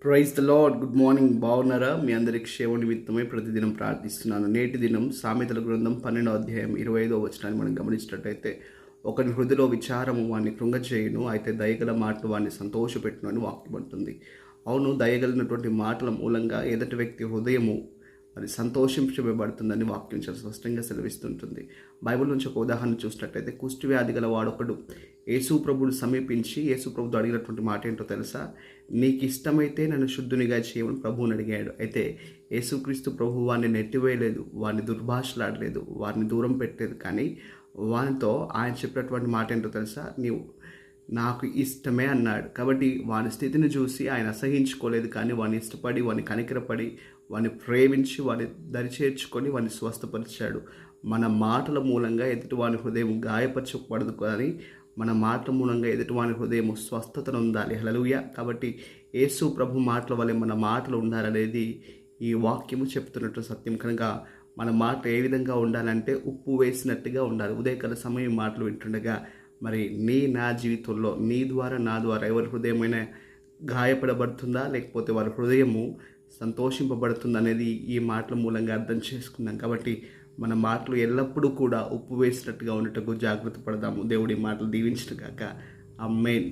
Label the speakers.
Speaker 1: Praise the lord. Good morning. బాగున్నారా? మీ అందరి క్షేమ నిమిత్తమై ప్రతిదినం ప్రార్థిస్తున్నాను. నేటి దినం సామెతల గ్రంథం 12వ అధ్యాయం 25వ వచనాన్ని మనం గమనించినట్టయితే, ఒకని హృదయలో విచారము వాడిని కృంగచేయును, అయితే దయగల మాటలు వాడిని సంతోషపెట్టును అని వాక్యం అంటుంది. అవును, దయగలిగినటువంటి మాటల మూలంగా ఎదుటి వ్యక్తి హృదయము అది సంతోషించబడుతుందని వాక్యం చాలా స్పష్టంగా సెలవిస్తుంటుంది. బైబిల్ నుంచి ఒక ఉదాహరణ చూసినట్లయితే, కుష్టి వ్యాధి గల వాడొకడు యేసు ప్రభువుని సమీపించి యేసు ప్రభుతో అడిగినటువంటి మాట ఏంటో తెలుసా? నీకు ఇష్టమైతే నన్ను శుద్ధునిగా చేయమని ప్రభువుని అడిగాడు. అయితే యేసుక్రీస్తు ప్రభు వారిని నెట్టివేయలేదు, వారిని దుర్భాషలాడలేదు, వారిని దూరం పెట్టలేదు. కానీ వానితో ఆయన చెప్పినటువంటి మాట ఏంటో తెలుసా? నీవు నాకు ఇష్టమే అన్నాడు. కాబట్టి వాని స్థితిని చూసి ఆయన అసహించుకోలేదు, కానీ వాని ఇష్టపడి, వాని కనికరపడి, వాని ప్రేమించి, వాని దరిచేర్చుకొని వాని స్వస్థపరిచాడు. మన మాటల మూలంగా ఎదుటివాని హృదయం గాయపరచకూడదు, కానీ మన మాటల మూలంగా ఎదుటివాని హృదయం స్వస్థతను ఉండాలి. హల్లెలూయా. కాబట్టి యేసు ప్రభు మాటల వల్లే మన మాటలు ఉండాలనేది ఈ వాక్యము చెప్తున్నట్టు సత్యం. కనుక మన మాట ఏ విధంగా ఉండాలంటే ఉప్పు వేసినట్టుగా ఉండాలి. ఉదయకాల సమయం మాటలు వింటుండగా మరి నా జీవితంలో నీ ద్వారా నా ద్వారా ఎవరి హృదయమైనా గాయపడబడుతుందా, లేకపోతే వారి హృదయము సంతోషింపబడుతుందా అనేది ఈ మాటల మూలంగా అర్థం చేసుకుందాం. కాబట్టి మన మాటలు ఎల్లప్పుడూ కూడా ఉప్పు వేసినట్టుగా ఉండటకు జాగ్రత్త పడదాము. దేవుడి మాటలు దీవించును గాక. ఆమేన్.